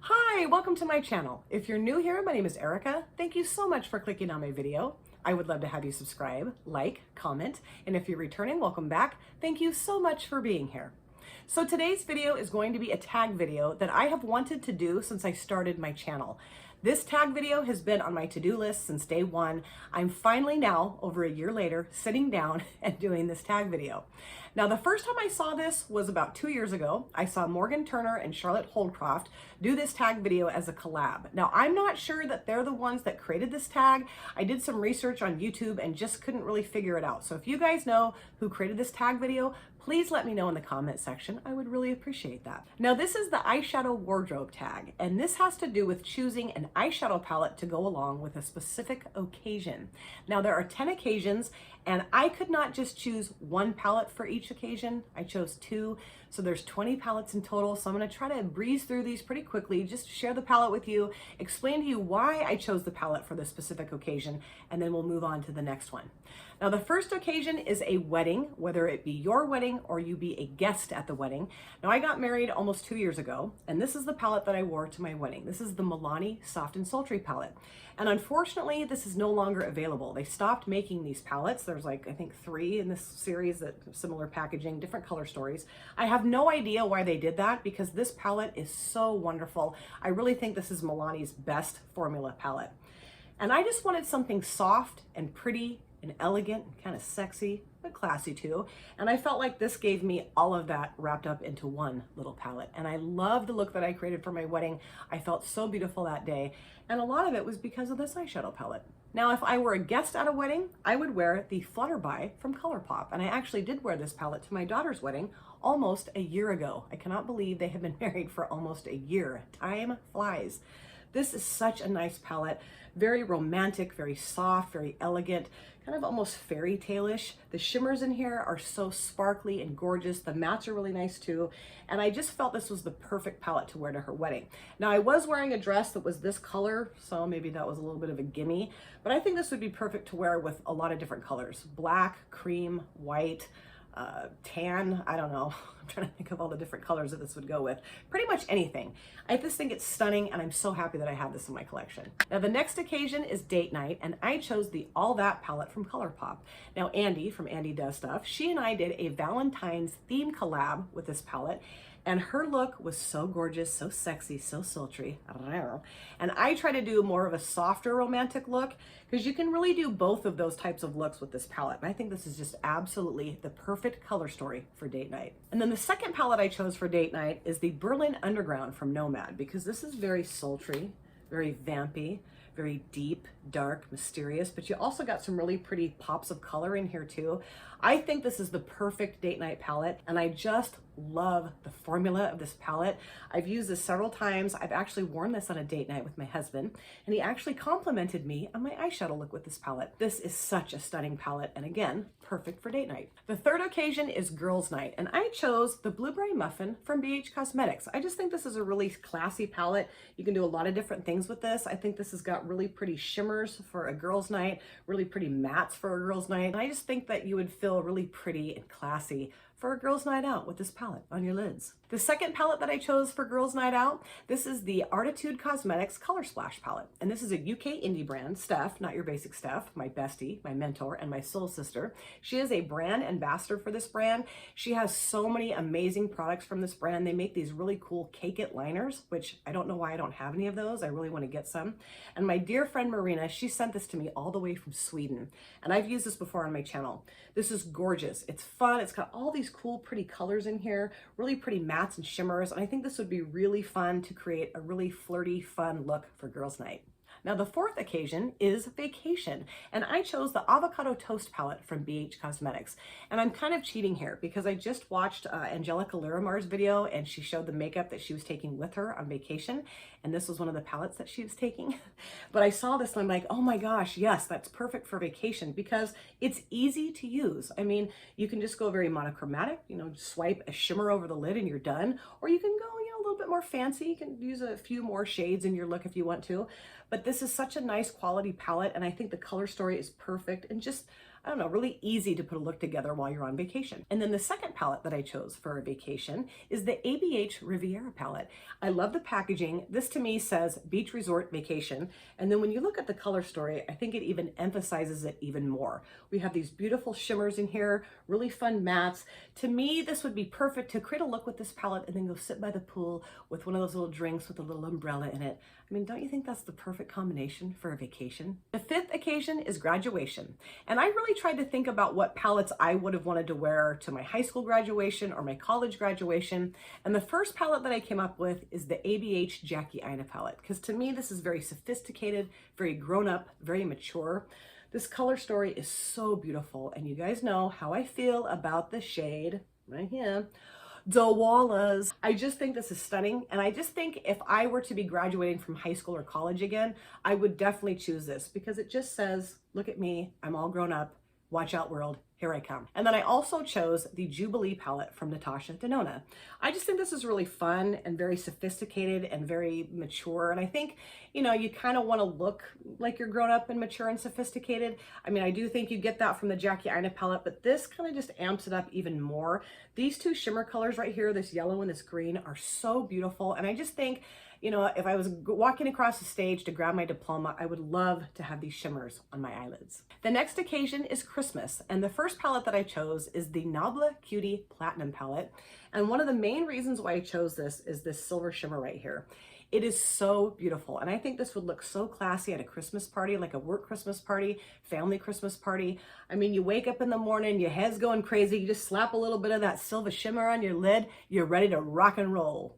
Hi, welcome to my channel. If you're new here, my name is Erica. Thank you so much for clicking on my video. I would love to have you subscribe, like, comment, and if you're returning, welcome back. Thank you so much for being here. So today's video is going to be a tag video that I have wanted to do since I started my channel. This tag video has been on my to-do list since day one. I'm finally now, over a year later, sitting down and doing this tag video. Now, the first time I saw this was about 2 years ago. I saw Morgan Turner and Charlotte Holdcroft do this tag video as a collab. Now, I'm not sure that they're the ones that created this tag. I did some research on YouTube and just couldn't really figure it out. So if you guys know who created this tag video, please let me know in the comment section. I would really appreciate that. Now, this is the eyeshadow wardrobe tag, and this has to do with choosing an eyeshadow palette to go along with a specific occasion. Now, there are 10 occasions, and I could not just choose one palette for each occasion. I chose 2, so there's 20 palettes in total. So I'm gonna try to breeze through these pretty quickly, just share the palette with you, explain to you why I chose the palette for this specific occasion, and then we'll move on to the next one. Now, the first occasion is a wedding, whether it be your wedding or you be a guest at the wedding. Now, I got married almost 2 years ago, and this is the palette that I wore to my wedding. This is the Milani Soft and Sultry palette. And unfortunately, this is no longer available. They stopped making these palettes. There's like, I think 3 in this series, that similar packaging, different color stories. I have no idea why they did that, because this palette is so wonderful. I really think this is Milani's best formula palette. And I just wanted something soft and pretty and elegant and kind of sexy, but classy too. And I felt like this gave me all of that wrapped up into one little palette. And I love the look that I created for my wedding. I felt so beautiful that day. And a lot of it was because of this eyeshadow palette. Now, if I were a guest at a wedding, I would wear the Flutterby from Colourpop. And I actually did wear this palette to my daughter's wedding almost a year ago. I cannot believe they have been married for almost a year. Time flies. This is such a nice palette, very romantic, very soft, very elegant, kind of almost fairy tale-ish. The shimmers in here are so sparkly and gorgeous. The mattes are really nice too. And I just felt this was the perfect palette to wear to her wedding. Now, I was wearing a dress that was this color, so maybe that was a little bit of a gimme, but I think this would be perfect to wear with a lot of different colors: black, cream, white, tan, I don't know. I'm trying to think of all the different colors that this would go with. Pretty much anything. I just think it's stunning, and I'm so happy that I have this in my collection. Now, the next occasion is date night, and I chose the All That palette from Colourpop. Now, Andy from Andy Does Stuff, she and I did a Valentine's theme collab with this palette, and her look was so gorgeous, so sexy, so sultry. And I try to do more of a softer romantic look, because you can really do both of those types of looks with this palette. And I think this is just absolutely the perfect color story for date night. And then the second palette I chose for date night is the Berlin Underground from Nomad, because this is very sultry, very vampy, very deep, dark, mysterious, but you also got some really pretty pops of color in here too. I think this is the perfect date night palette, and I just love the formula of this palette. I've used this several times. I've actually worn this on a date night with my husband, and he actually complimented me on my eyeshadow look with this palette. This is such a stunning palette, and again, perfect for date night. The third occasion is girls' night, and I chose the Blueberry Muffin from BH Cosmetics. I just think this is a really classy palette. You can do a lot of different things with this. I think this has got really pretty shimmers for a girls' night, really pretty mattes for a girls' night. And I just think that you would feel really pretty and classy for a girls' night out with this palette on your lids. The second palette that I chose for girls' night out, this is the Artitude Cosmetics Colorsplash palette. And this is a UK indie brand. Steph, not your basic Steph, my bestie, my mentor, and my soul sister. She is a brand ambassador for this brand. She has so many amazing products from this brand. They make these really cool Cake It liners, which I don't know why I don't have any of those. I really want to get some. And my dear friend Marina, she sent this to me all the way from Sweden. And I've used this before on my channel. This is gorgeous. It's fun. It's got all these cool, pretty colors in here, really pretty mattes and shimmers. And I think this would be really fun to create a really flirty, fun look for girls' night. Now, the fourth occasion is vacation, and I chose the Avocado Toast palette from BH Cosmetics. And I'm kind of cheating here because I just watched Angelica Larimar's video, and she showed the makeup that she was taking with her on vacation, and this was one of the palettes that she was taking. But I saw this and I'm like, oh my gosh, yes, that's perfect for vacation because it's easy to use. I mean, you can just go very monochromatic, you know, swipe a shimmer over the lid and you're done, or you can go, you know, a little bit more fancy. You can use a few more shades in your look if you want to. But this is such a nice quality palette, and I think the color story is perfect. And just, I don't know, really easy to put a look together while you're on vacation. And then the second palette that I chose for a vacation is the Abh Riviera palette. I love the packaging. This to me says beach resort vacation. And then when you look at the color story, I think it even emphasizes it even more. We have these beautiful shimmers in here, really fun mattes. To me, this would be perfect to create a look with this palette and then go sit by the pool with one of those little drinks with a little umbrella in it. I mean, don't you think that's the perfect combination for a vacation? The fifth occasion is graduation. And I really tried to think about what palettes I would have wanted to wear to my high school graduation or my college graduation. And the first palette that I came up with is the ABH Jackie Aina palette. Because to me, this is very sophisticated, very grown up, very mature. This color story is so beautiful. And you guys know how I feel about the shade right here. Dawala's. I just think this is stunning, and I just think if I were to be graduating from high school or college again, I would definitely choose this because it just says, look at me, I'm all grown up, watch out world, here I come. And then I also chose the Jubilee palette from Natasha Denona. I just think this is really fun and very sophisticated and very mature. And I think, you know, you kind of want to look like you're grown up and mature and sophisticated. I mean, I do think you get that from the Jackie Aina palette, but this kind of just amps it up even more. These two shimmer colors right here, this yellow and this green, are so beautiful. And I just think, you know, if I was walking across the stage to grab my diploma, I would love to have these shimmers on my eyelids. The next occasion is Christmas, and the first palette that I chose is the Nabla Cutie Platinum palette. And one of the main reasons why I chose this is this silver shimmer right here. It is so beautiful, and I think this would look so classy at a Christmas party, like a work Christmas party, family Christmas party. I mean, you wake up in the morning, your head's going crazy, you just slap a little bit of that silver shimmer on your lid, you're ready to rock and roll.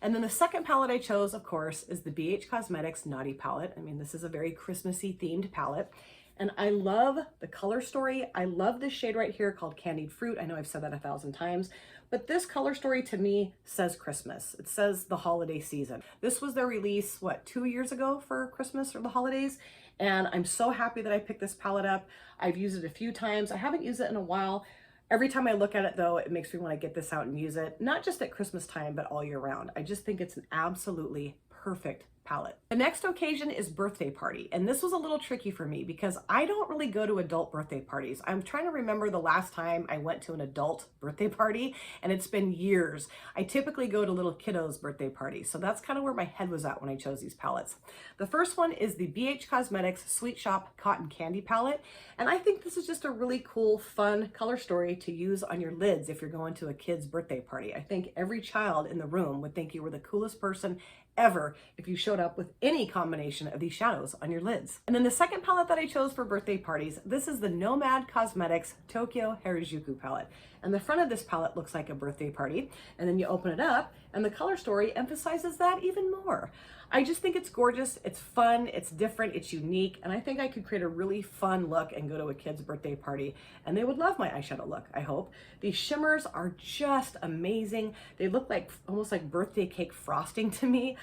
And then the second palette I chose, of course, is the BH Cosmetics Naughty palette. I mean, this is a very Christmassy themed palette. And I love the color story. I love this shade right here called Candied Fruit. I know I've said that 1,000 times, but this color story to me says Christmas. It says the holiday season. This was their release, what, 2 years ago for Christmas or the holidays? And I'm so happy that I picked this palette up. I've used it a few times. I haven't used it in a while. Every time I look at it though, it makes me want to get this out and use it, not just at Christmas time, but all year round. I just think it's an absolutely perfect palette. The next occasion is birthday party, and this was a little tricky for me because I don't really go to adult birthday parties. I'm trying to remember the last time I went to an adult birthday party, and it's been years. I typically go to little kiddos' birthday parties, so that's kind of where my head was at when I chose these palettes. The first one is the BH Cosmetics Sweet Shop Cotton Candy palette, and I think this is just a really cool, fun color story to use on your lids if you're going to a kid's birthday party. I think every child in the room would think you were the coolest person ever if you showed up with any combination of these shadows on your lids. And then the second palette that I chose for birthday parties, this is the Nomad Cosmetics Tokyo Harajuku palette. And the front of this palette looks like a birthday party, and then you open it up and the color story emphasizes that even more. I just think it's gorgeous, it's fun, it's different, it's unique, and I think I could create a really fun look and go to a kid's birthday party, and they would love my eyeshadow look, I hope. These shimmers are just amazing. They look like almost like birthday cake frosting to me.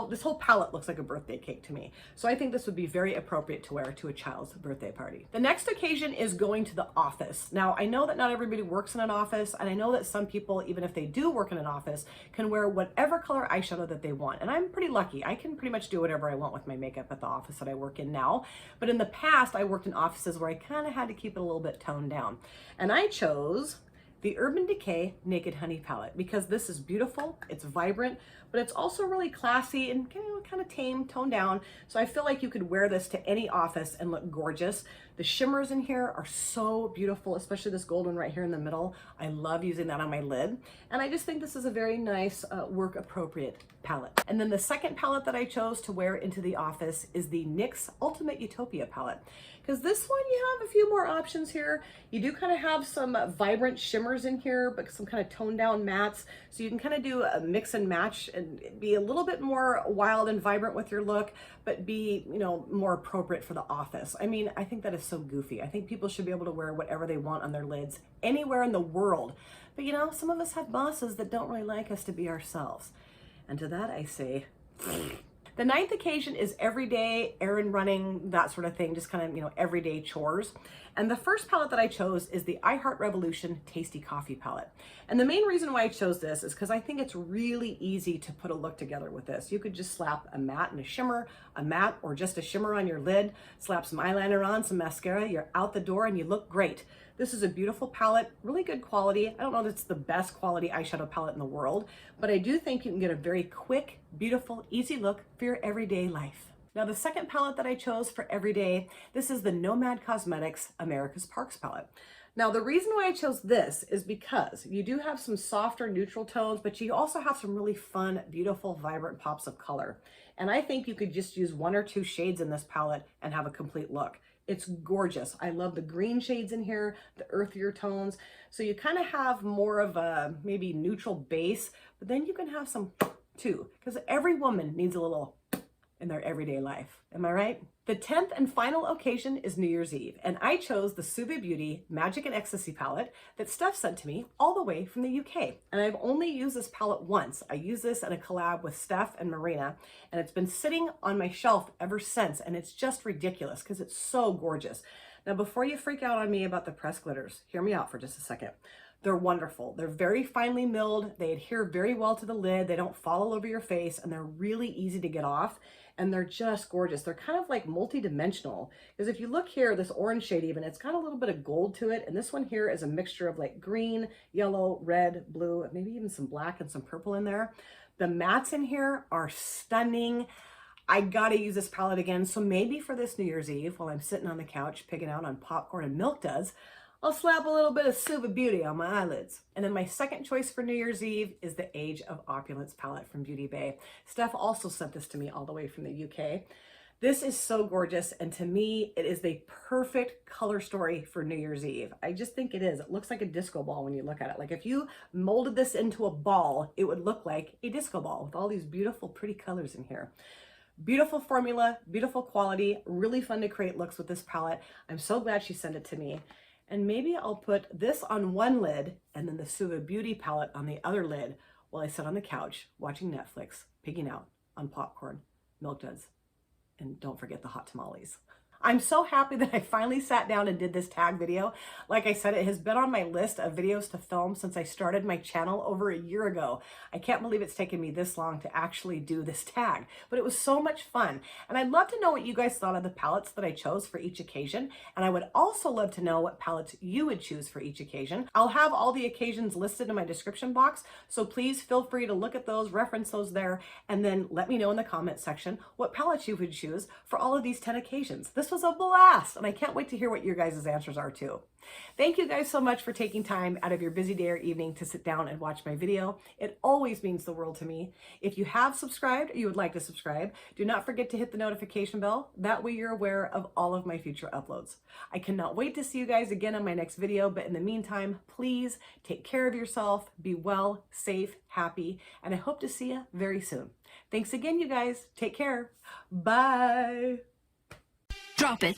This whole palette looks like a birthday cake to me. So I think this would be very appropriate to wear to a child's birthday party. The next occasion is going to the office. Now, I know that not everybody works in an office, and I know that some people, even if they do work in an office, can wear whatever color eyeshadow that they want. And I'm pretty lucky. I can pretty much do whatever I want with my makeup at the office that I work in now. But in the past, I worked in offices where I kind of had to keep it a little bit toned down. And I chose the Urban Decay Naked Honey palette because this is beautiful, it's vibrant, but it's also really classy and kind of tame, toned down. So I feel like you could wear this to any office and look gorgeous. The shimmers in here are so beautiful, especially this gold one right here in the middle. I love using that on my lid. And I just think this is a very nice work appropriate palette. And then the second palette that I chose to wear into the office is the NYX Ultimate Utopia palette. Because this one, you have a few more options here. You do kind of have some vibrant shimmers in here, but some kind of toned down mattes. So you can kind of do a mix and match and be a little bit more wild and vibrant with your look, but be, you know, more appropriate for the office. I mean, I think that is so goofy. I think people should be able to wear whatever they want on their lids anywhere in the world. But you know, some of us have bosses that don't really like us to be ourselves. And to that I say, The ninth occasion is everyday errand running, that sort of thing, just kind of, you know, everyday chores. And the first palette that I chose is the I Heart Revolution Tasty Coffee palette. And the main reason why I chose this is because I think it's really easy to put a look together with this. You could just slap a matte and a shimmer, a matte or just a shimmer on your lid, slap some eyeliner on, some mascara, you're out the door and you look great. This is a beautiful palette, really good quality. I don't know if it's the best quality eyeshadow palette in the world, but I do think you can get a very quick, beautiful, easy look for your everyday life. Now the second palette that I chose for everyday, this is the Nomad Cosmetics America's Parks palette. Now the reason why I chose this is because you do have some softer neutral tones, but you also have some really fun, beautiful, vibrant pops of color. And I think you could just use 1 or 2 shades in this palette and have a complete look. It's gorgeous. I love the green shades in here, the earthier tones. So you kind of have more of a maybe neutral base, but then you can have some too, because every woman needs a little in their everyday life. Am I right? The 10th and final occasion is New Year's Eve, and I chose the Suva Beauty Magic and Ecstasy palette that Steph sent to me all the way from the UK. And I've only used this palette once. I used this in a collab with Steph and Marina, and it's been sitting on my shelf ever since, and it's just ridiculous because it's so gorgeous. Now, before you freak out on me about the pressed glitters, hear me out for just a second. They're wonderful. They're very finely milled. They adhere very well to the lid. They don't fall all over your face, and they're really easy to get off. And they're just gorgeous. They're kind of like multi-dimensional, because if you look here, this orange shade even, it's got a little bit of gold to it. And this one here is a mixture of like green, yellow, red, blue, maybe even some black and some purple in there. The mattes in here are stunning. I gotta use this palette again. So maybe for this New Year's Eve, while I'm sitting on the couch picking out on popcorn and milk duds, I'll slap a little bit of Suva Beauty on my eyelids. And then my second choice for New Year's Eve is the Age of Opulence palette from Beauty Bay. Steph also sent this to me all the way from the UK. This is so gorgeous, and to me, it is the perfect color story for New Year's Eve. I just think it is. It looks like a disco ball when you look at it. Like if you molded this into a ball, it would look like a disco ball with all these beautiful, pretty colors in here. Beautiful formula, beautiful quality, really fun to create looks with this palette. I'm so glad she sent it to me. And maybe I'll put this on one lid and then the Suva Beauty palette on the other lid while I sit on the couch watching Netflix, pigging out on popcorn, milk duds, and don't forget the hot tamales. I'm so happy that I finally sat down and did this tag video. Like I said, it has been on my list of videos to film since I started my channel over a year ago. I can't believe it's taken me this long to actually do this tag, but it was so much fun. And I'd love to know what you guys thought of the palettes that I chose for each occasion. And I would also love to know what palettes you would choose for each occasion. I'll have all the occasions listed in my description box, so please feel free to look at those, reference those there, and then let me know in the comment section what palettes you would choose for all of these 10 occasions. This was a blast, and I can't wait to hear what your guys' answers are too. Thank you guys so much for taking time out of your busy day or evening to sit down and watch my video. It always means the world to me. If you have subscribed or you would like to subscribe, do not forget to hit the notification bell. That way you're aware of all of my future uploads. I cannot wait to see you guys again on my next video, but in the meantime, please take care of yourself, be well, safe, happy, and I hope to see you very soon. Thanks again, you guys. Take care. Bye. Drop it.